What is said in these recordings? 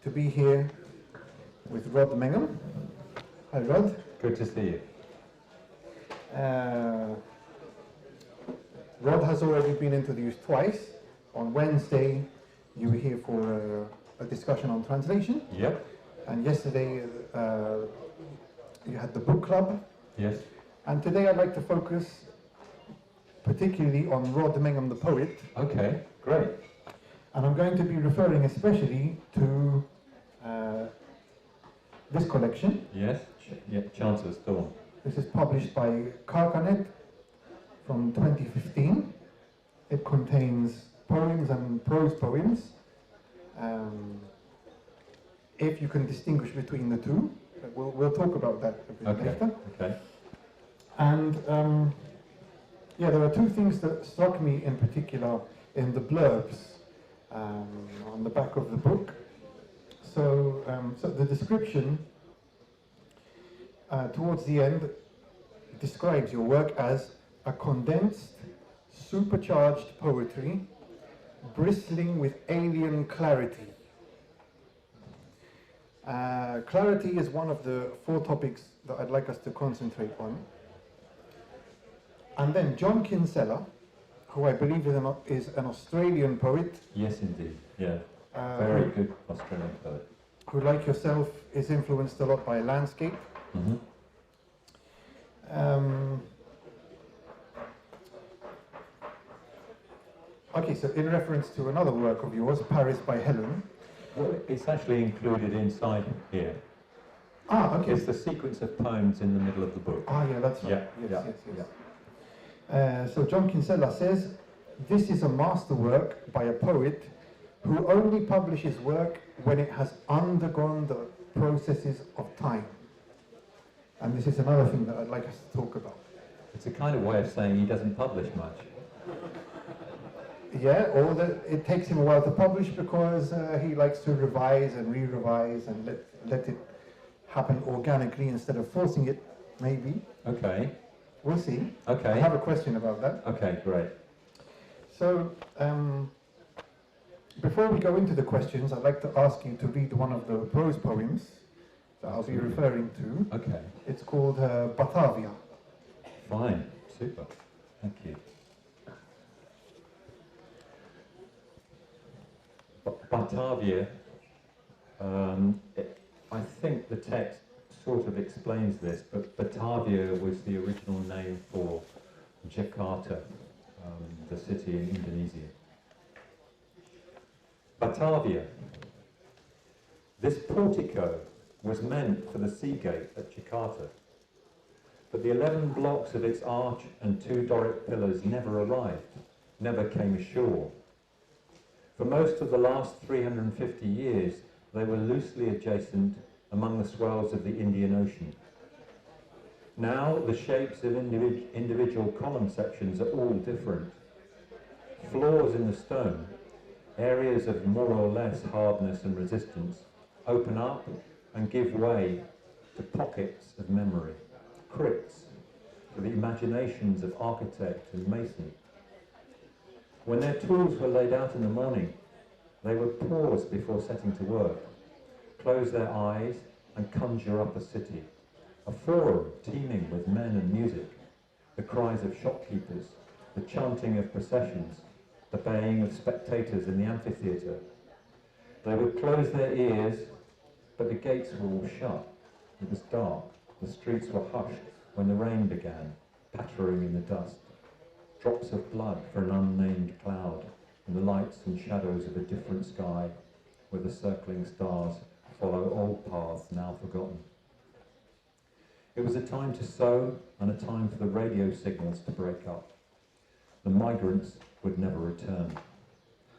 to be here with Rod Mengham. Hi, Rod. Good to see you. Rod has already been introduced twice. On Wednesday, you were here for a discussion on translation. Yep. And yesterday, you had the book club. Yes. And today I'd like to focus particularly on Rod Mengham, the poet. Okay, great. And I'm going to be referring especially to this collection. Yes, Chancellor's Thorn. This is published by Kenneth from 2015. It contains poems and prose poems. If you can distinguish between the two, we'll talk about that a bit later. Okay. And yeah, there are two things that struck me in particular in the blurbs on the back of the book. So, so the description towards the end describes your work as a condensed, supercharged poetry bristling with alien clarity. Clarity is one of the 4 topics that I'd like us to concentrate on. And then John Kinsella, who I believe is an Australian poet. Yes, indeed. Yeah. Very good Australian poet. Who, like yourself, is influenced a lot by landscape. Mm-hmm. Okay, so in reference to another work of yours, Paris by Helen. Well, it's actually included inside here. Ah, okay. It's the sequence of poems in the middle of the book. Ah, yeah, that's right. Yeah. Yes. So John Kinsella says, this is a masterwork by a poet who only publishes work when it has undergone the processes of time. And this is another thing that I'd like us to talk about. It's a kind of way of saying he doesn't publish much. Yeah, or that it takes him a while to publish because he likes to revise and re-revise and let it happen organically instead of forcing it, maybe. Okay. We'll see. Okay. I have a question about that. Okay, great. So, before we go into the questions, I'd like to ask you to read one of the prose poems that I'll be referring to. Okay. It's called Batavia. Fine. Super. Thank you. Batavia, I think the text sort of explains this, but Batavia was the original name for Jakarta, the city in Indonesia. Batavia. This portico was meant for the sea gate at Jakarta, but the 11 blocks of its arch and 2 Doric pillars never arrived, never came ashore. For most of the last 350 years, they were loosely adjacent among the swells of the Indian Ocean. Now, the shapes of individual column sections are all different. Flaws in the stone, areas of more or less hardness and resistance, open up and give way to pockets of memory, crypts for the imaginations of architect and mason. When their tools were laid out in the morning, they would pause before setting to work, close their eyes and conjure up a city, a forum teeming with men and music, the cries of shopkeepers, the chanting of processions, the baying of spectators in the amphitheatre. They would close their ears, but the gates were all shut. It was dark, the streets were hushed when the rain began, pattering in the dust. Drops of blood for an unnamed cloud, and the lights and shadows of a different sky, where the circling stars follow old paths now forgotten. It was a time to sow and a time for the radio signals to break up. The migrants would never return.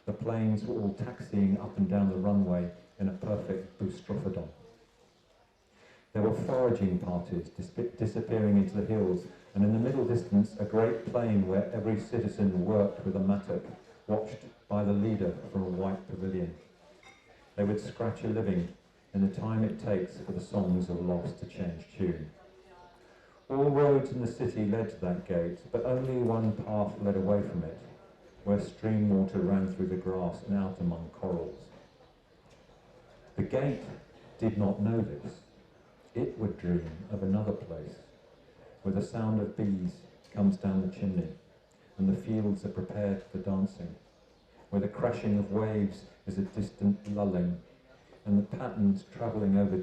The planes were all taxiing up and down the runway in a perfect boustrophodon. There were foraging parties disappearing into the hills, and in the middle distance a great plain where every citizen worked with a mattock, watched by the leader from a white pavilion. They would scratch a living in the time it takes for the songs of loss to change tune. All roads in the city led to that gate, but only one path led away from it, where stream water ran through the grass and out among corals. The gate did not know this. It would dream of another place, where the sound of bees comes down the chimney, and the fields are prepared for dancing, where the crashing of waves is a distant lulling, and the patterns travelling over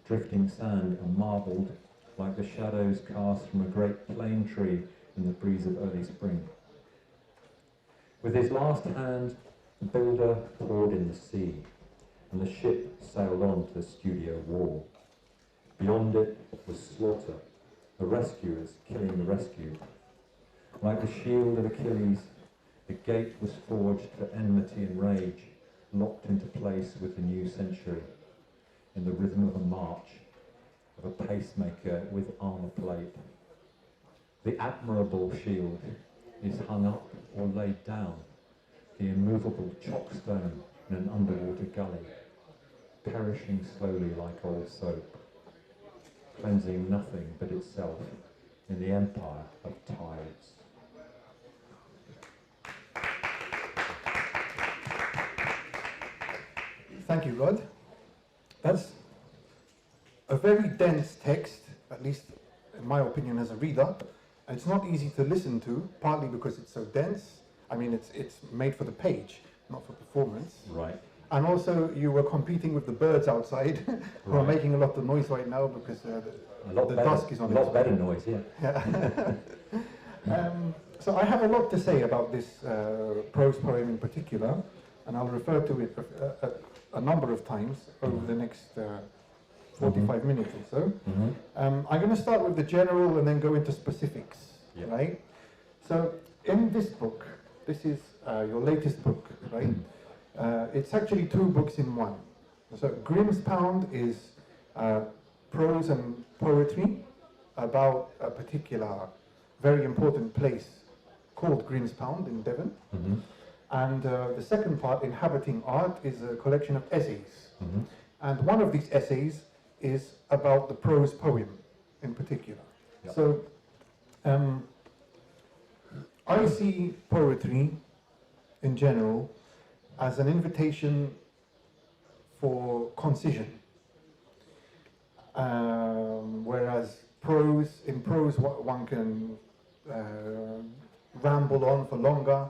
drifting sand are marbled like the shadows cast from a great plane tree in the breeze of early spring. With his last hand, the builder poured in the sea, and the ship sailed on to the studio wall. Beyond it was slaughter, the rescuers killing the rescued. Like the shield of Achilles, the gate was forged for enmity and rage, locked into place with the new century, in the rhythm of a march, of a pacemaker with armour plate. The admirable shield is hung up or laid down, the immovable chockstone in an underwater gully, perishing slowly like old soap, cleansing nothing but itself in the empire of tides. Thank you, Rod. That's a very dense text, at least in my opinion as a reader. And it's not easy to listen to, partly because it's so dense. I mean, it's made for the page, not for performance. Right. And also, you were competing with the birds outside, who are making a lot of noise right now because the dusk is on. A lot better noise, yeah. So I have a lot to say about this prose poem in particular, and I'll refer to it a number of times over the next 45 minutes or so. I'm going to start with the general and then go into specifics, right? So in this book, this is your latest book, right? It's actually two books in one. So Grimm's Pound is prose and poetry about a particular very important place called Grimm's Pound in Devon. And the second part, Inhabiting Art, is a collection of essays. And one of these essays is about the prose poem in particular. So I see poetry in general as an invitation for concision. Whereas in prose one can ramble on for longer.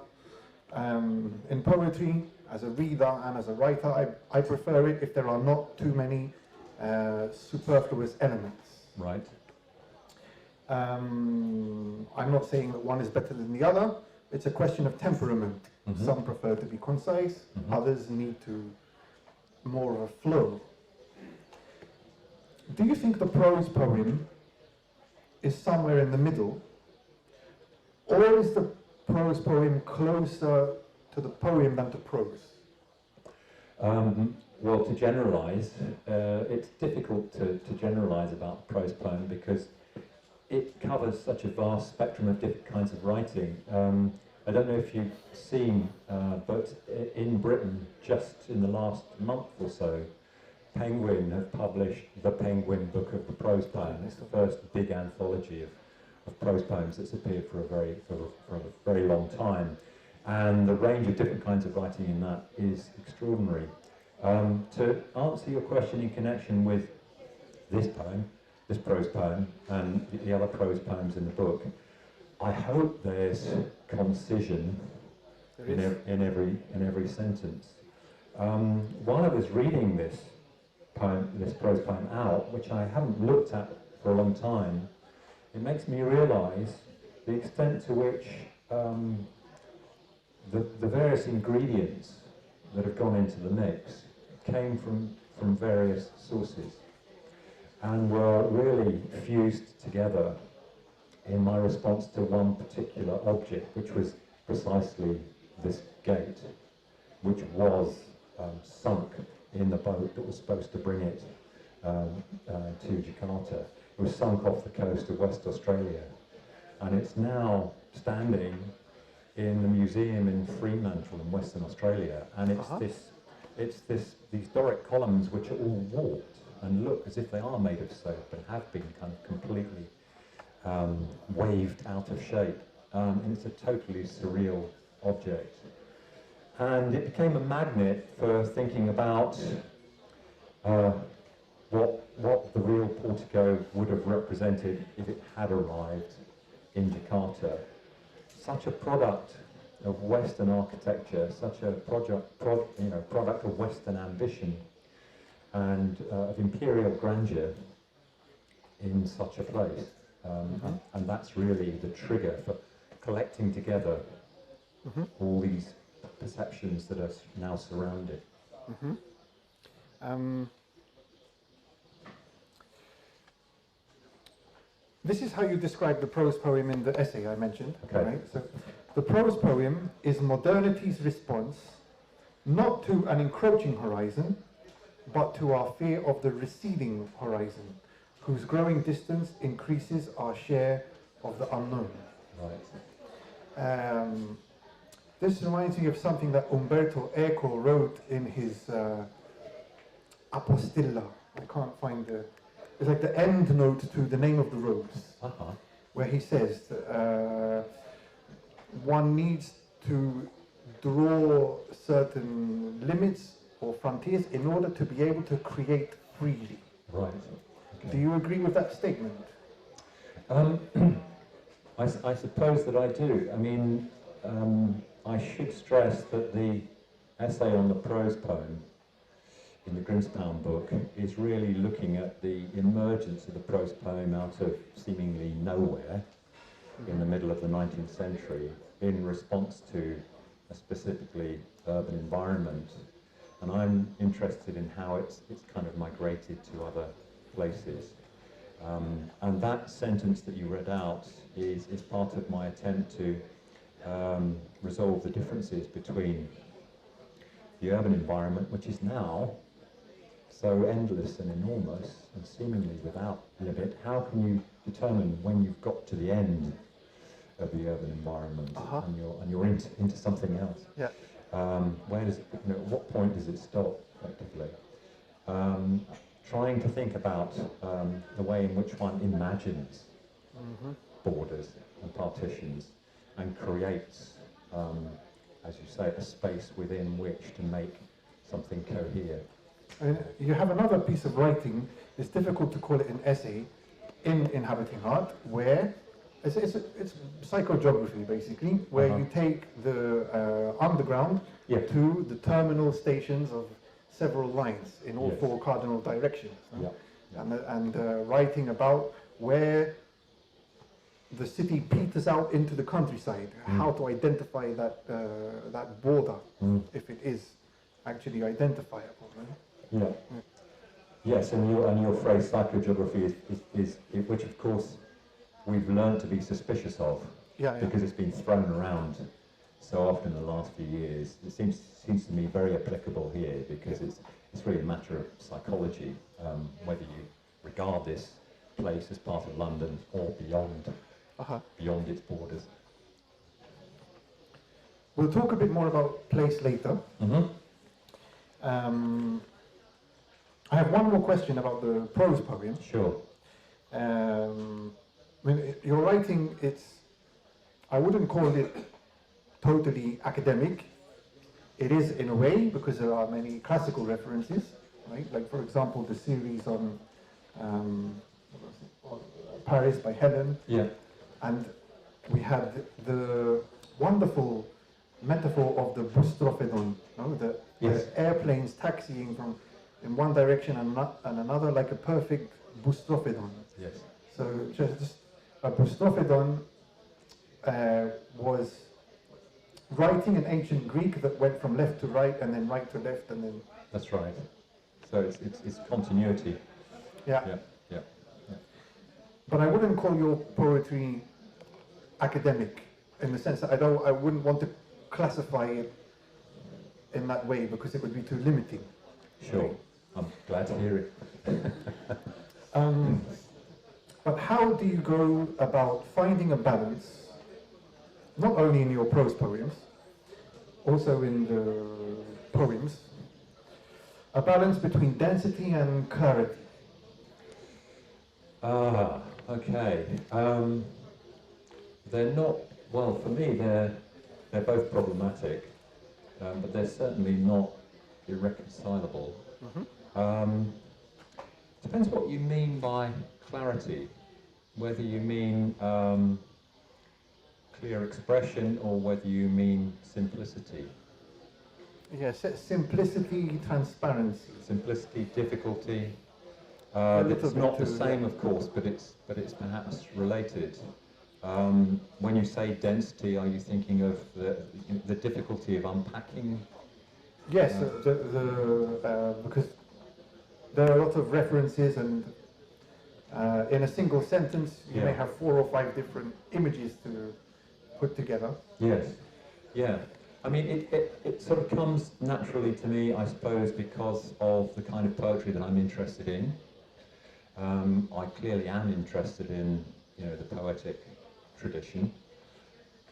In poetry, as a reader and as a writer, I prefer it if there are not too many superfluous elements. Right. I'm not saying that one is better than the other. It's a question of temperament. Some prefer to be concise, others need to more of a flow. Do you think the prose poem is somewhere in the middle, or is the prose poem closer to the poem than to prose? Well, to generalise, it's difficult to generalise about the prose poem because it covers such a vast spectrum of different kinds of writing. I don't know if you've seen, but in Britain, just in the last month or so, Penguin have published the Penguin Book of the Prose Poem. It's the first big anthology of prose poems that's appeared for a very long time. And the range of different kinds of writing in that is extraordinary. To answer your question in connection with this poem, this prose poem, and the other prose poems in the book, I hope there's concision in every sentence. While I was reading this prose poem out, which I haven't looked at for a long time, it makes me realise the extent to which the various ingredients that have gone into the mix came from various sources and were really fused together in my response to one particular object, which was precisely this gate, which was sunk in the boat that was supposed to bring it to Jakarta. It was sunk off the coast of West Australia, and it's now standing in the museum in Fremantle in Western Australia, and it's these Doric columns which are all warped and look as if they are made of soap and have been kind of completely waved out of shape. And it's a totally surreal object. And it became a magnet for thinking about what the real portico would have represented if it had arrived in Jakarta. Such a product of Western architecture, such a product of Western ambition and of imperial grandeur in such a place. And that's really the trigger for collecting together all these perceptions that are now surrounded. This is how you describe the prose poem in the essay I mentioned. Okay. Right? So, the prose poem is modernity's response not to an encroaching horizon, but to our fear of the receding horizon, whose growing distance increases our share of the unknown. Right. This reminds me of something that Umberto Eco wrote in his Apostilla. I can't find the... It's like the end note to The Name of the Rose, where he says one needs to draw certain limits or frontiers in order to be able to create freely. Right. Okay. Do you agree with that statement? I suppose that I do. I mean, I should stress that the essay on the prose poem in the Grimspound book is really looking at the emergence of the prose poem out of seemingly nowhere in the middle of the 19th century in response to a specifically urban environment. And I'm interested in how it's kind of migrated to other places. And that sentence that you read out is part of my attempt to resolve the differences between the urban environment, which is now so endless and enormous and seemingly without limit. How can you determine when you've got to the end of the urban environment and you're into something else? Yeah. Where does it, at what point does it stop, effectively? Trying to think about the way in which one imagines borders and partitions and creates, as you say, a space within which to make something cohere. I mean, you have another piece of writing, it's difficult to call it an essay, in Inhabiting Art, where it's psychogeography, basically, where you take the underground to the terminal stations of several lines in all four cardinal directions. And writing about where the city peters out into the countryside, how to identify that that border, if it is actually identifiable. Right? Yes, and your phrase psychogeography is which of course we've learned to be suspicious of, because it's been thrown around so often in the last few years. It seems to me very applicable here, because it's really a matter of psychology, whether you regard this place as part of London or beyond its borders. We'll talk a bit more about place later. I have one more question about the prose poem. Sure. I mean, your writing, I wouldn't call it totally academic. It is in a way, because there are many classical references, right? Like, for example, the series on Paris by Helen. Yeah. And we had the wonderful metaphor of the boustrophédon, the airplanes taxiing from in one direction and another, like a perfect boustrophédon. Yes. So just a boustrophédon was writing in ancient Greek that went from left to right and then right to left and then... That's right. So it's continuity. Yeah. Yeah. But I wouldn't call your poetry academic, in the sense that I wouldn't want to classify it in that way, because it would be too limiting. Sure. Right? I'm glad to hear it. But how do you go about finding a balance, not only in your prose poems, also in the poems, a balance between density and clarity? Okay. They're not, well, for me, they're both problematic, but they're certainly not irreconcilable. Depends what you mean by clarity, whether you mean clear expression or whether you mean simplicity. Yes, simplicity, transparency. Simplicity, difficulty. It's not the same, of course, but it's perhaps related. When you say density, are you thinking of the difficulty of unpacking? Yes, because there are a lot of references, and in a single sentence you may have 4 or 5 different images to put together. Yes, yeah. I mean, it sort of comes naturally to me, I suppose, because of the kind of poetry that I'm interested in. I clearly am interested in, the poetic tradition,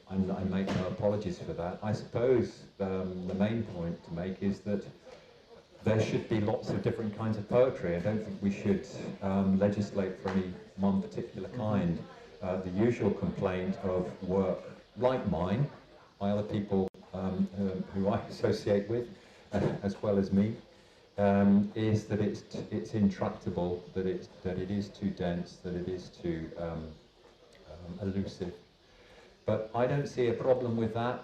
and I make no apologies for that. I suppose the main point to make is that there should be lots of different kinds of poetry. I don't think we should legislate for any one particular kind. The usual complaint of work like mine, by other people who I associate with, as well as me, is that it's intractable, that it is too dense, that it is too elusive. But I don't see a problem with that.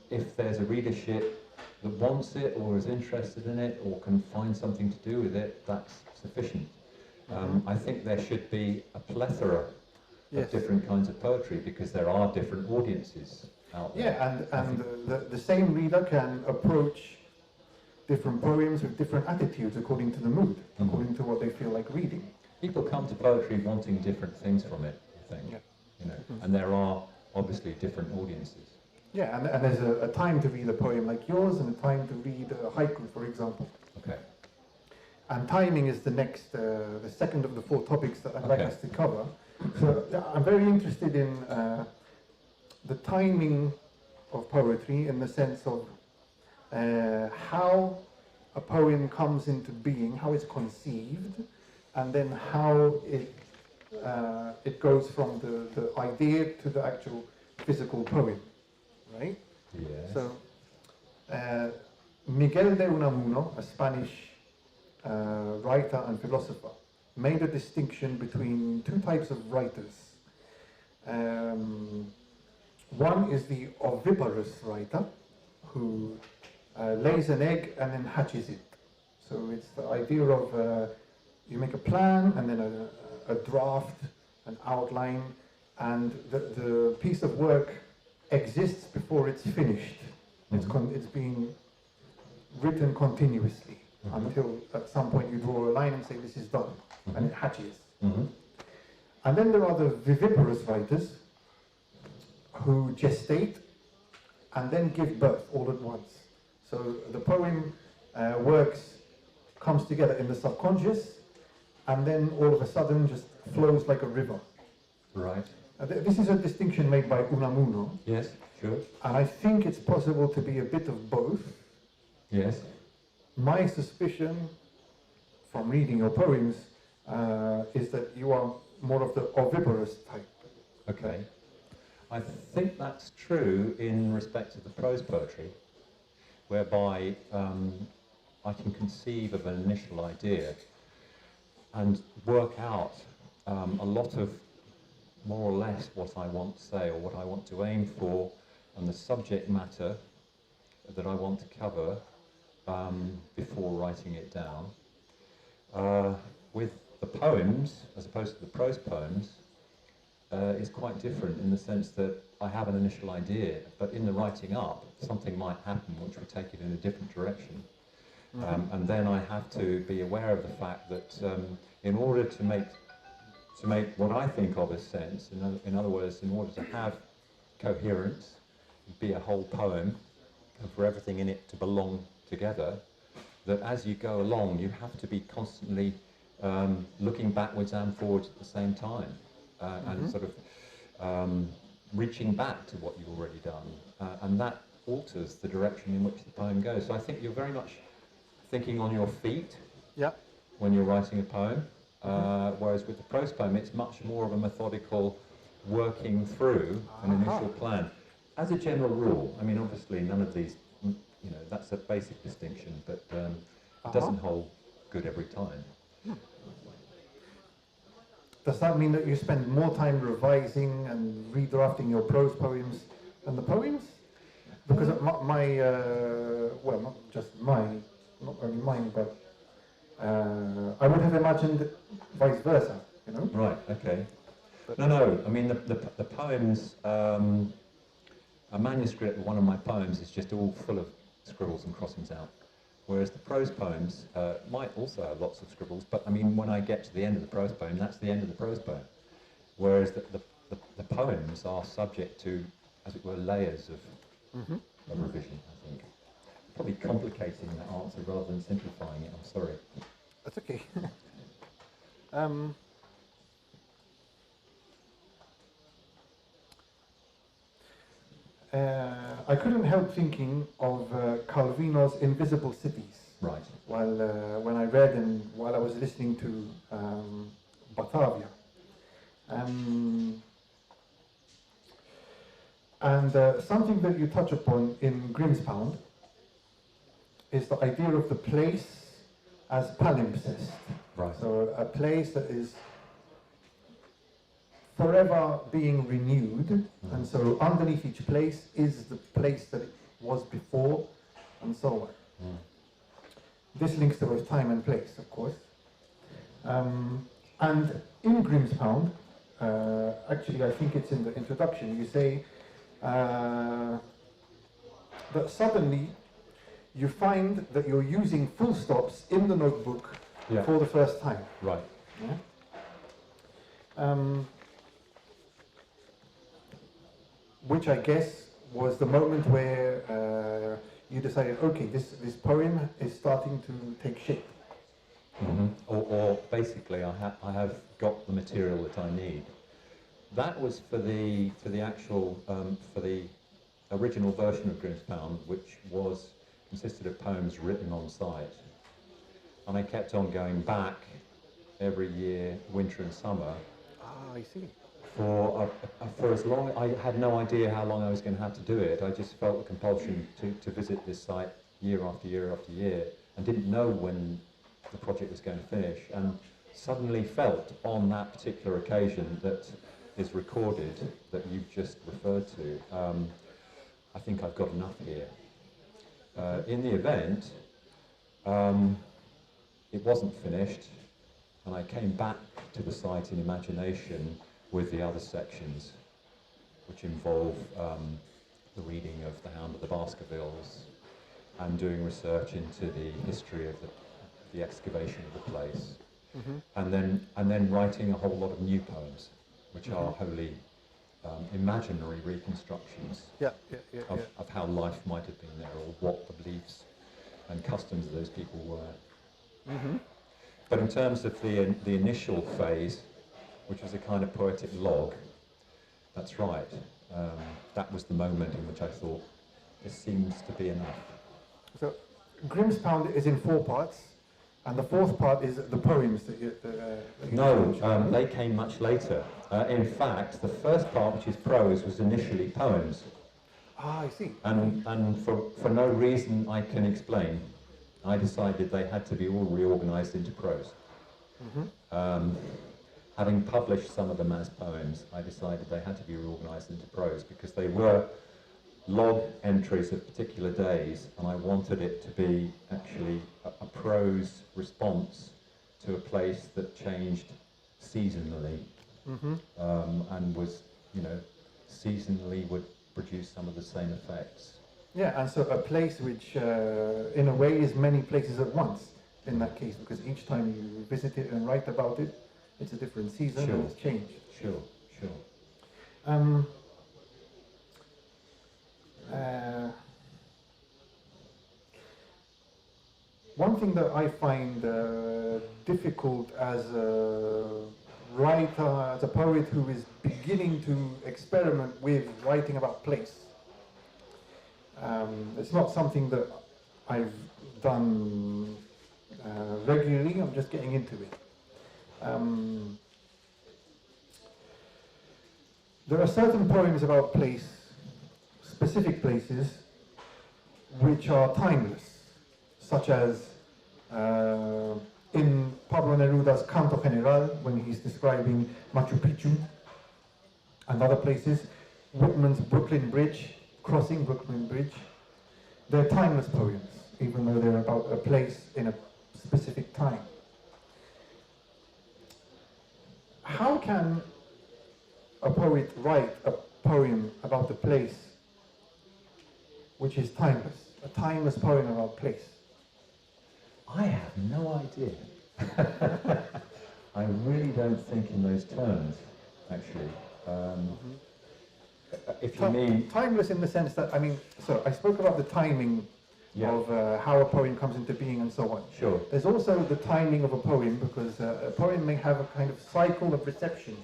If there's a readership that wants it or is interested in it or can find something to do with it, that's sufficient. I think there should be a plethora of different kinds of poetry because there are different audiences out there. Yeah, and the same reader can approach different poems with different attitudes according to the mood, according to what they feel like reading. People come to poetry wanting different things from it, I think. And there are obviously different audiences. Yeah, and there's a time to read a poem like yours and a time to read a haiku, for example. Okay. And timing is the next, the second of the 4 topics that I'd like us to cover. So I'm very interested in the timing of poetry in the sense of how a poem comes into being, how it's conceived, and then how it goes from the idea to the actual physical poem, right? Yes. So Miguel de Unamuno, a Spanish writer and philosopher, made a distinction between 2 types of writers. One is the oviparous writer, who lays an egg and then hatches it. So it's the idea of you make a plan and then a draft, an outline, and the piece of work exists before it's finished. It's being written continuously until at some point you draw a line and say this is done, and it hatches. And then there are the viviparous writers who gestate and then give birth all at once. So the poem comes together in the subconscious, and then all of a sudden just flows like a river. Right. This is a distinction made by Unamuno. Yes, sure. And I think it's possible to be a bit of both. Yes. My suspicion from reading your poems is that you are more of the oviparous type. Okay. I think that's true in respect to the prose poetry, whereby I can conceive of an initial idea and work out a lot of more or less what I want to say or what I want to aim for and the subject matter that I want to cover before writing it down. With the poems, as opposed to the prose poems, is quite different in the sense that I have an initial idea, but in the writing up, something might happen which would take it in a different direction. And then I have to be aware of the fact that in order to make what I think of as sense, in other words, in order to have coherence, be a whole poem, and for everything in it to belong together, that as you go along, you have to be constantly looking backwards and forwards at the same time, and sort of reaching back to what you've already done, and that alters the direction in which the poem goes. So I think you're very much thinking on your feet when you're writing a poem, whereas with the prose poem, it's much more of a methodical working through an initial plan. As a general rule, I mean, obviously none of these, that's a basic distinction, but it doesn't hold good every time. Does that mean that you spend more time revising and redrafting your prose poems than the poems? Because well, not just mine, not only mine, but I would have imagined vice versa, you know? Right, okay. No, I mean, the poems, a manuscript of one of my poems is just all full of scribbles and crossings out. Whereas the prose poems might also have lots of scribbles, but I mean, when I get to the end of the prose poem, that's the end of the prose poem. Whereas the poems are subject to, as it were, layers of revision, I think. Probably complicating that answer rather than simplifying it, I'm sorry. That's okay. I couldn't help thinking of Calvino's Invisible Cities. Right. When I read and while I was listening to Batavia. Something that you touch upon in Grimspound is the idea of the place as palimpsest. Right. So a place that is forever being renewed, and so underneath each place is the place that it was before, and so on. This links to both time and place, of course. And in Grimspound, actually I think it's in the introduction, you say that suddenly you find that you're using full stops in the notebook for the first time. Right. Yeah? Which I guess was the moment where you decided, okay, this poem is starting to take shape. Or basically, I have got the material that I need. That was for the actual for the original version of Grimspound, which consisted of poems written on site, and I kept on going back every year, winter and summer. Ah, I see. For as long, I had no idea how long I was going to have to do it. I just felt the compulsion to visit this site year after year after year, and didn't know when the project was going to finish, and suddenly felt on that particular occasion that is recorded, that you've just referred to, I think I've got enough here. In the event, it wasn't finished, and I came back to the site in imagination with the other sections, which involve the reading of The Hound of the Baskervilles and doing research into the history of the excavation of the place, and then writing a whole lot of new poems, which are wholly imaginary reconstructions of how life might have been there, or what the beliefs and customs of those people were. But in terms of the initial phase, which was a kind of poetic log, that's right. That was the moment in which I thought, this seems to be enough. So Grimspound is in 4 parts, and the 4th part is the poems that you No, they came much later. In fact, the first part, which is prose, was initially poems. Ah, I see. And for no reason I can explain, I decided they had to be all reorganized into prose. Having published some of them as poems, I decided they had to be reorganized into prose because they were log entries of particular days, and I wanted it to be actually a prose response to a place that changed seasonally, and was, seasonally would produce some of the same effects. Yeah, and so a place which, in a way, is many places at once in that case, because each time you visit it and write about it, it's a different season and it's changed. Sure. One thing that I find difficult as a writer, as a poet who is beginning to experiment with writing about place, it's not something that I've done regularly, I'm just getting into it. There are certain poems about place, specific places, which are timeless, such as Neruda's Canto General, when he's describing Machu Picchu and other places, Whitman's Brooklyn Bridge, Crossing Brooklyn Bridge. They're timeless poems, even though they're about a place in a specific time. How can a poet write a poem about a place which is timeless? A timeless poem about a place? I have no idea. I really don't think in those terms, actually. If you mean... Timeless in the sense that, I mean, so I spoke about the timing of how a poem comes into being and so on. Sure. There's also the timing of a poem, because a poem may have a kind of cycle of reception.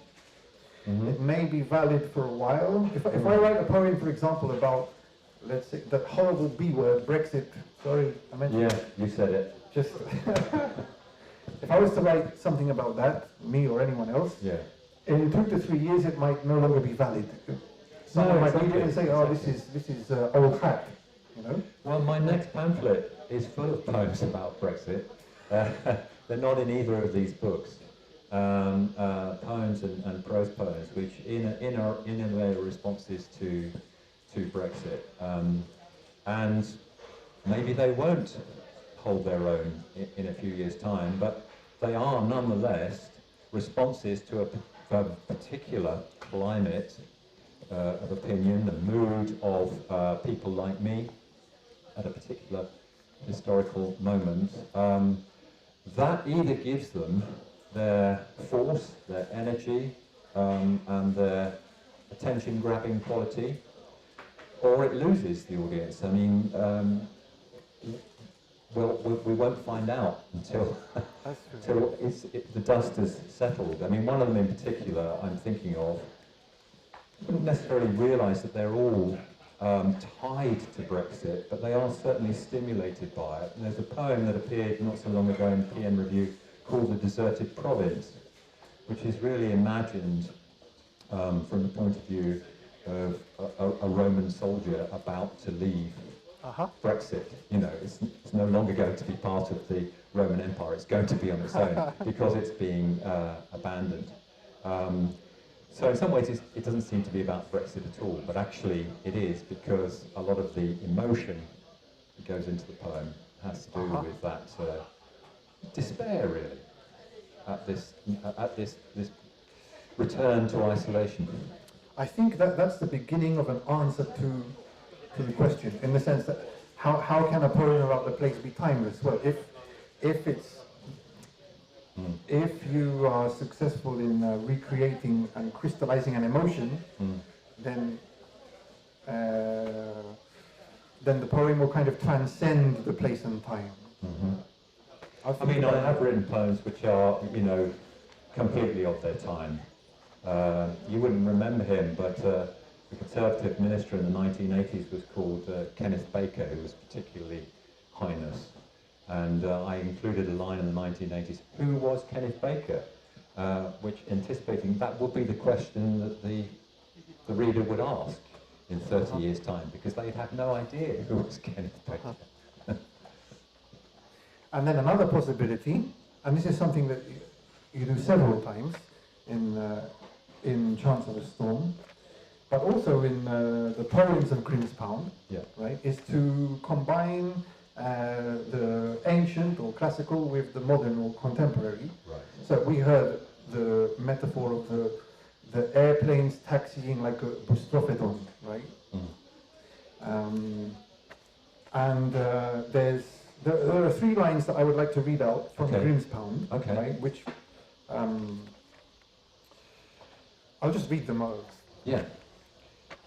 It may be valid for a while. If I write a poem, for example, about, let's say, that horrible B word, Brexit, sorry, I mentioned Yeah, you said it. Just, if I was to write something about that, me or anyone else, in 2 to 3 years it might no longer be valid. Someone might read it and say, oh, this is old hat, you know? Well, my next pamphlet is full of poems about Brexit. They're not in either of these books. Poems and prose poems, which in their responses to Brexit, and maybe they won't hold their own in a few years' time, but they are nonetheless responses to a particular climate of opinion, the mood of people like me at a particular historical moment. That either gives them their force, their energy, and their attention-grabbing quality, or it loses the audience. I mean, we won't find out until the dust has settled. I mean, one of them in particular I'm thinking of wouldn't necessarily realise that they're all tied to Brexit, but they are certainly stimulated by it. And there's a poem that appeared not so long ago in PM Review called The Deserted Province, which is really imagined from the point of view of a Roman soldier about to leave Brexit. You know, it's no longer going to be part of the Roman Empire, it's going to be on its own because it's being abandoned. So in some ways it doesn't seem to be about Brexit at all, but actually it is, because a lot of the emotion that goes into the poem has to do with that despair, really, at this return to isolation. I think that's the beginning of an answer to the question, in the sense that how can a poem about the place be timeless? Well, if you are successful in recreating and crystallizing an emotion, then the poem will kind of transcend the place and time. I mean, I have written poems which are, you know, completely of their time. You wouldn't remember him, but the Conservative minister in the 1980s was called Kenneth Baker, who was particularly heinous. And I included a line in the 1980s, who was Kenneth Baker? Which, anticipating, that would be the question that the reader would ask in 30 years' time, because they'd have no idea who was Kenneth Baker. And then another possibility, and this is something that you do several times in Chance of a Storm, but also in the poems of Grimspound, right, is to combine the ancient or classical with the modern or contemporary. Right. So we heard the metaphor of the airplanes taxiing like a bustrophodon, right? And there are 3 lines that I would like to read out from Grimspound, right, which I'll just read them out. Yeah.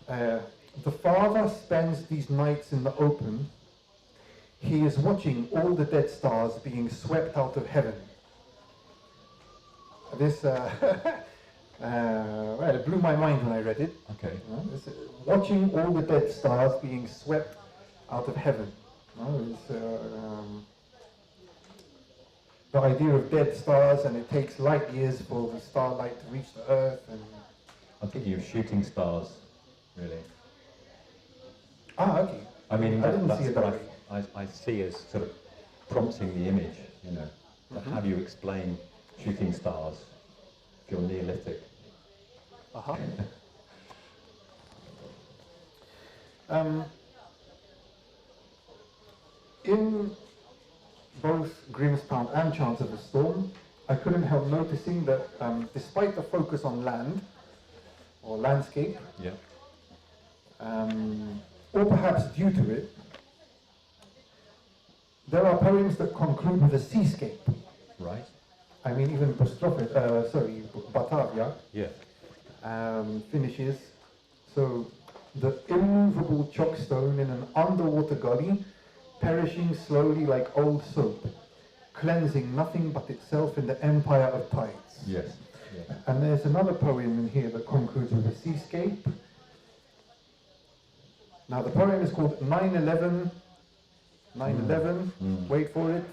The father spends these nights in the open. He is watching all the dead stars being swept out of heaven. This, well, it blew my mind when I read it. Okay. Watching all the dead stars being swept out of heaven. The idea of dead stars, and it takes light years for the starlight to reach the earth. And I'm thinking of shooting stars, really. Ah, okay. I mean, I didn't see it that way. I see as sort of prompting the image, you know. How do you explain shooting stars, if you're Neolithic. Uh-huh. In both Grimspound and Chance of a Storm, I couldn't help noticing that despite the focus on land, or landscape, Yeah. or perhaps due to it, there are poems that conclude with a seascape. Right. I mean, even Batavia Yeah. finishes, so the immovable chalkstone in an underwater gully, perishing slowly like old soap, cleansing nothing but itself in the empire of tides. Yes. Yeah. And there's another poem in here that concludes with a seascape. Now the poem is called 9/11. 9/11, wait for it.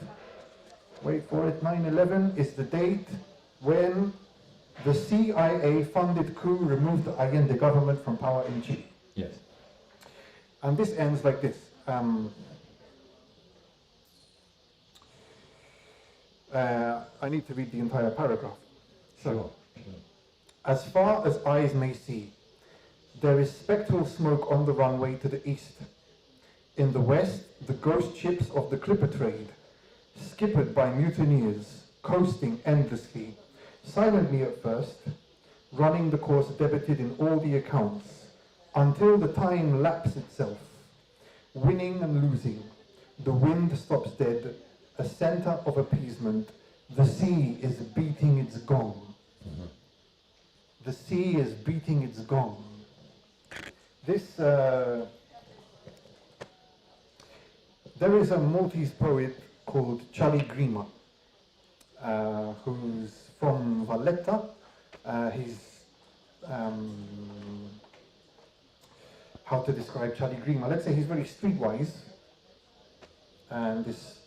9/11 is the date when the CIA-funded coup removed the Allende government from power in Chile. Yes. And this ends like this. I need to read the entire paragraph. Sure. As far as eyes may see, there is spectral smoke on the runway to the east. In the west, the ghost ships of the clipper trade, skippered by mutineers, coasting endlessly, silently at first, running the course debited in all the accounts, until the time laps itself, winning and losing. The wind stops dead, a center of appeasement. The sea is beating its gong. The sea is beating its gong. This, there is a Maltese poet called Charlie Grima, who's from Valletta. He's, how to describe Charlie Grima? Let's say he's very streetwise and is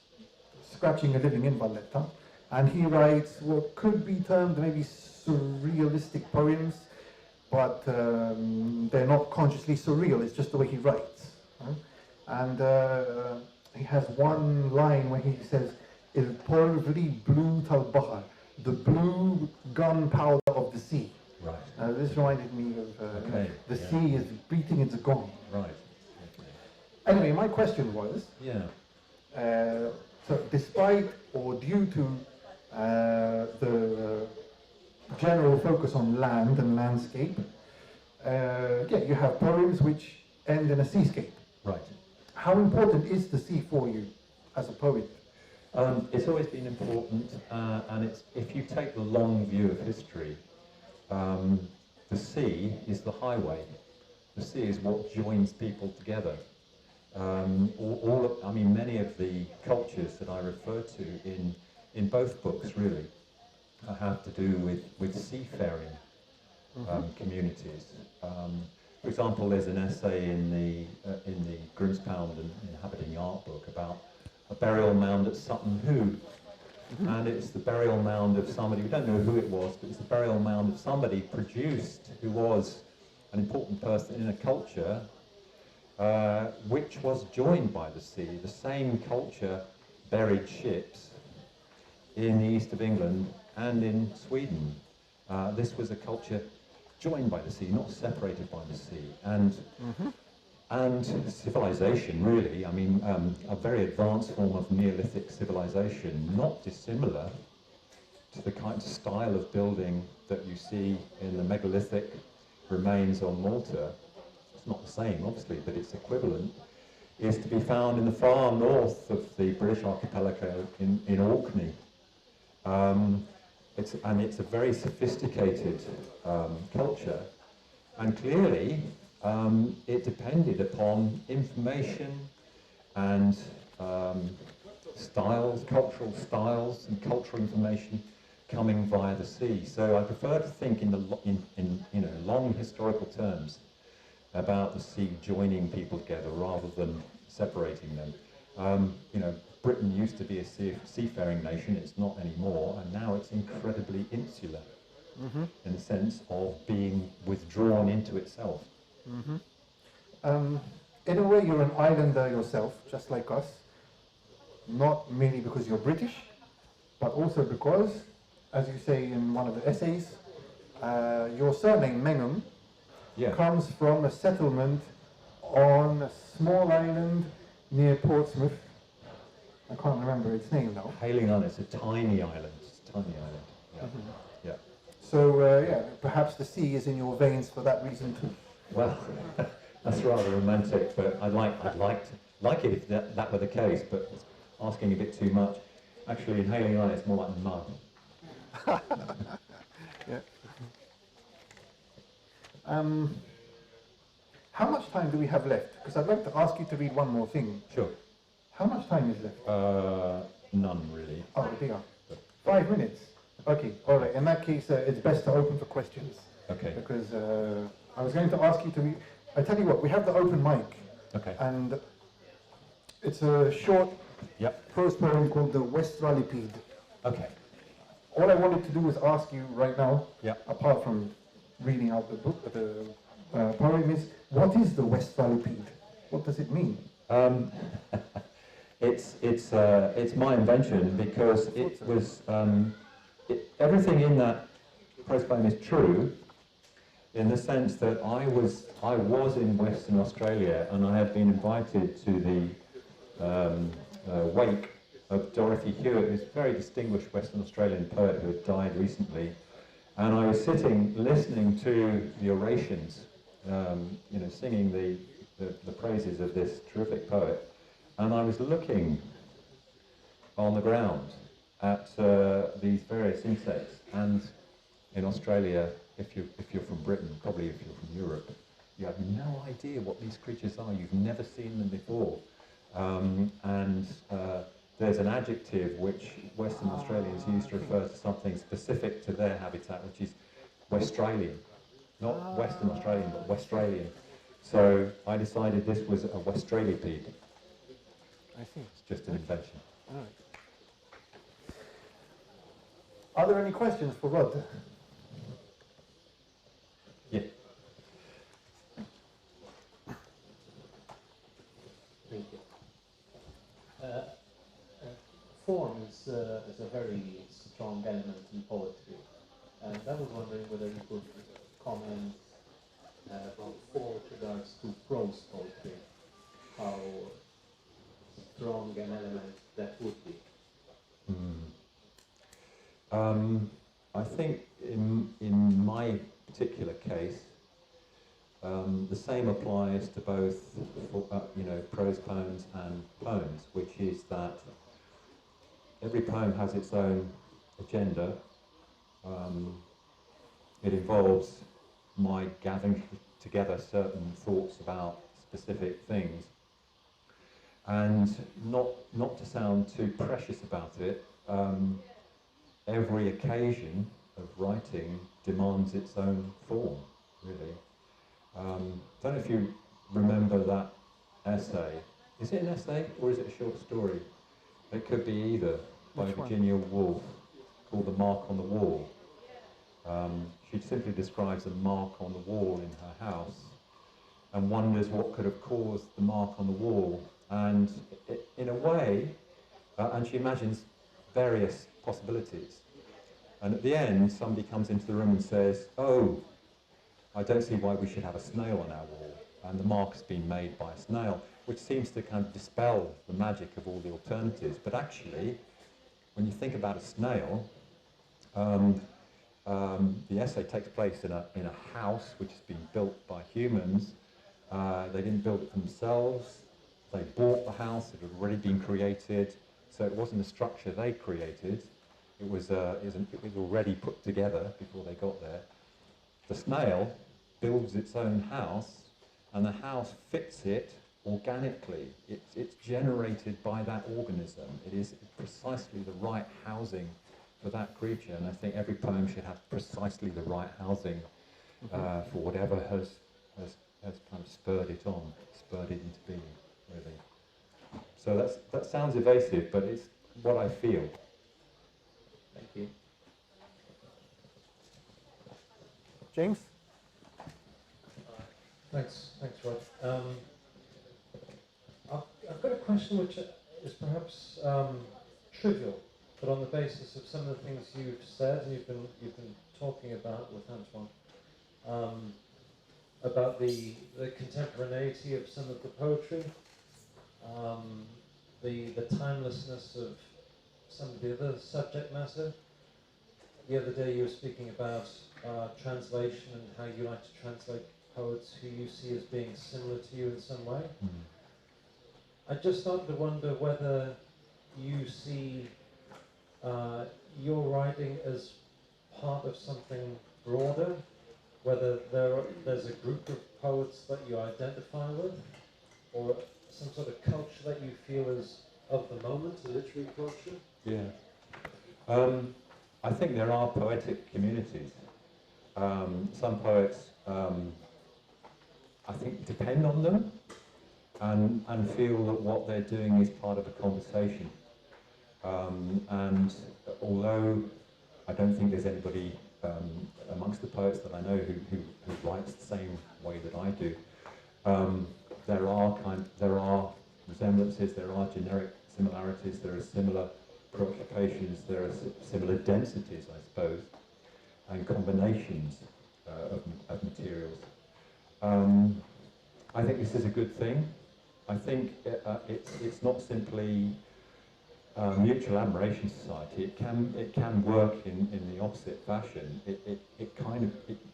scratching a living in Valletta. And he writes what could be termed maybe surrealistic poems, but they're not consciously surreal, it's just the way he writes. And he has one line where he says, Il polvri blu tal-Bahr, the blue gunpowder of the sea. Right. This reminded me of the sea is beating its gong. Right. Okay. Anyway, my question was, so despite or due to the general focus on land and landscape, you have poems which end in a seascape. Right. How important is the sea for you as a poet? It's always been important, and it's, if you take the long view of history, the sea is the highway. The sea is what joins people together. Many of the cultures that I refer to in both books really have to do with seafaring communities. For example, there's an essay in the Grimspound and Inhabiting Art book about a burial mound at Sutton Hoo, and it's the burial mound of somebody, we don't know who it was, but it's the burial mound of somebody produced who was an important person in a culture which was joined by the sea. The same culture buried ships in the east of England and in Sweden. This was a culture joined by the sea, not separated by the sea. And civilization, really, a very advanced form of Neolithic civilization, not dissimilar to the kind of style of building that you see in the megalithic remains on Malta. It's not the same, obviously, but it's equivalent, is to be found in the far north of the British archipelago in Orkney. It's a very sophisticated culture, and clearly it depended upon information and styles, cultural styles and cultural information coming via the sea. So I prefer to think in long historical terms about the sea joining people together rather than separating them. Britain used to be a seafaring nation, it's not anymore, and now it's incredibly insular in the sense of being withdrawn into itself. In a way, you're an islander yourself, just like us, not merely because you're British, but also because as you say in one of the essays, your surname, Mengham, comes from a settlement on a small island near Portsmouth. I can't remember its name now. Hailing on, it's a tiny island. It's a tiny island. Yeah. Mm-hmm. Yeah. So, yeah, perhaps the sea is in your veins for that reason too. Well, that's rather romantic, but I'd like it if that were the case, but it's asking a bit too much. Actually, in Hailing on, it's more like mud. Yeah. How much time do we have left? Because I'd like to ask you to read one more thing. Sure. How much time is left? None, really. Oh, dear. 5 minutes. Okay, all right. In that case, it's best to open for questions. Okay. Because I was going to ask you to read... I tell you what, we have the open mic. Okay. And it's a short prose poem called the l-Għaqda. Okay. All I wanted to do was ask you right now, apart from reading out the book, the poem, is what is the l-Għaqda? What does it mean? It's my invention because it was everything in that prose poem is true, in the sense that I was in Western Australia and I had been invited to the wake of Dorothy Hewitt, who's a very distinguished Western Australian poet who had died recently, and I was sitting listening to the orations, singing the praises of this terrific poet, and I was looking on the ground at these various insects. And in Australia, if you're from Britain, probably if you're from Europe, you have no idea what these creatures are. You've never seen them before. There's an adjective which Western Australians use to refer to something specific to their habitat, which is Westralian. Not Western Australian, but Westralian. So I decided this was a Westralipede. I see. It's just an invention. All right. Are there any questions for Rod? Yeah. Thank you. Form is a very strong element in poetry, and I was wondering whether you could comment about form with regards to prose poetry, how strong an element that would be. I think in my particular case, the same applies to both, prose poems and poems, which is that every poem has its own agenda. It involves my gathering together certain thoughts about specific things, and not to sound too precious about it. Every occasion of writing demands its own form, really. Don't know if you remember that essay. Is it an essay or is it a short story? It could be either, by Virginia Woolf, called The Mark on the Wall. She simply describes a mark on the wall in her house and wonders what could have caused the mark on the wall. And in a way, and she imagines various possibilities. And at the end, somebody comes into the room and says, "Oh, I don't see why we should have a snail on our wall." And the mark's been made by a snail, which seems to kind of dispel the magic of all the alternatives. But actually, when you think about a snail, the essay takes place in a house which has been built by humans. They didn't build it for themselves. They bought the house. It had already been created. So it wasn't a structure they created. It was already put together before they got there. The snail builds its own house, and the house fits it organically. It's generated by that organism. It is precisely the right housing for that creature, and I think every poem should have precisely the right housing for whatever has kind of spurred it into being, really. So that sounds evasive, but it's what I feel. Thank you. James? Thanks, Rod. I've got a question which is perhaps trivial, but on the basis of some of the things you've said and you've been talking about with Antoine, about the contemporaneity of some of the poetry, the timelessness of some of the other subject matter. The other day you were speaking about translation and how you like to translate poets who you see as being similar to you in some way. I just started to wonder whether you see your writing as part of something broader, whether there's a group of poets that you identify with, or some sort of culture that you feel is of the moment, a literary culture? Yeah. I think there are poetic communities. Some poets, I think, depend on them and feel that what they're doing is part of a conversation. And although I don't think there's anybody amongst the poets that I know who writes the same way that I do, there are resemblances, there are generic similarities, there are similar preoccupations, there are similar densities, I suppose, and combinations of materials. I think this is a good thing. I think it's not simply mutual admiration society. It can work in the opposite fashion. It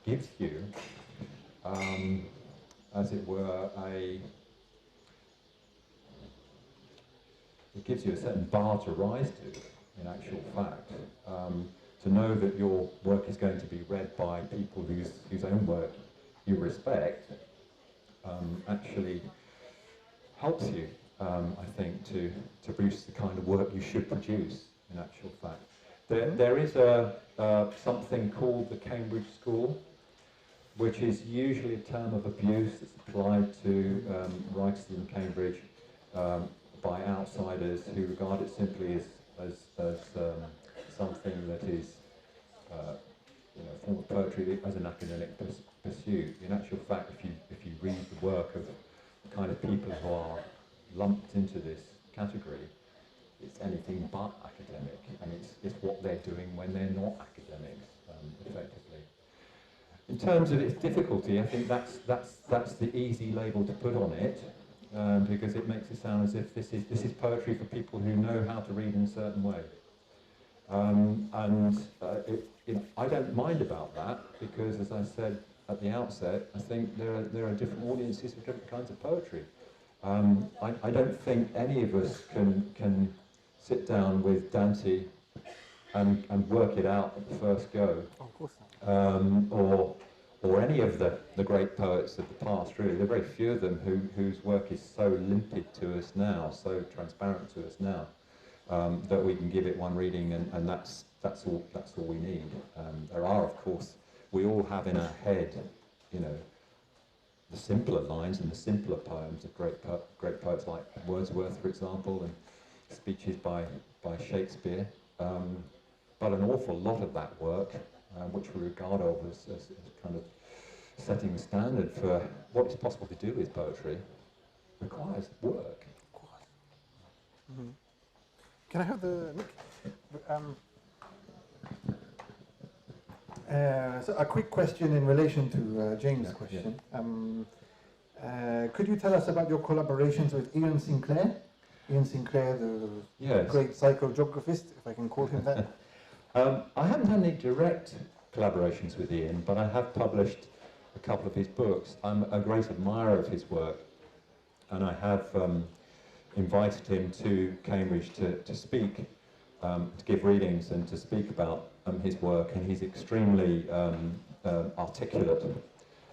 gives you, as it were, it gives you a certain bar to rise to, in actual fact. To know that your work is going to be read by people whose own work you respect actually helps you, I think, to produce the kind of work you should produce, in actual fact. There is something called the Cambridge School, which is usually a term of abuse that's applied to writers in Cambridge by outsiders who regard it simply as something that is, a form of poetry as an academic pursuit. In actual fact, if you read the work of the kind of people who are lumped into this category, it's anything but academic, and it's what they're doing when they're not academics, effectively. In terms of its difficulty, I think that's the easy label to put on it, because it makes it sound as if this is poetry for people who know how to read in a certain way. I don't mind about that, because, as I said at the outset, I think there are different audiences for different kinds of poetry. I don't think any of us can sit down with Dante and work it out at the first go. Of course not. Or any of the great poets of the past, really. There are very few of them whose work is so limpid to us now, so transparent to us now, that we can give it one reading and that's all we need. There are, of course, we all have in our head, the simpler lines and the simpler poems of great poets like Wordsworth, for example, and speeches by Shakespeare. But an awful lot of that work, which we regard of as kind of setting the standard for what is possible to do with poetry, requires work. Of course. Mm-hmm. Can I have the mic? So a quick question in relation to James' question. Yeah. Could you tell us about your collaborations with Ian Sinclair? Ian Sinclair, the great psychogeographist, if I can call him that. I haven't had any direct collaborations with Ian, but I have published a couple of his books. I'm a great admirer of his work, and I have invited him to Cambridge to speak, to give readings and to speak about his work, and he's extremely articulate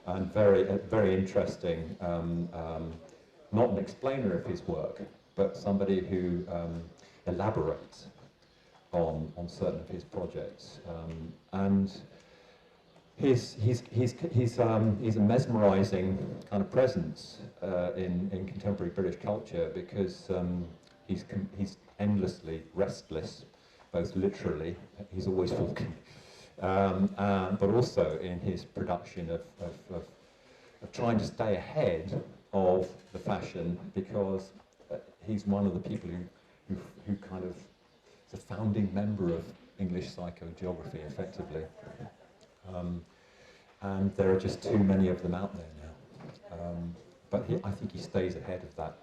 and very interesting, not an explainer of his work, but somebody who elaborates on certain of his projects, and he's a mesmerising kind of presence in contemporary British culture, because he's endlessly restless, both literally, he's always walking, but also in his production of trying to stay ahead of the fashion, because he's one of the people who kind of a founding member of English psychogeography, effectively. And there are just too many of them out there now. But I think he stays ahead of that.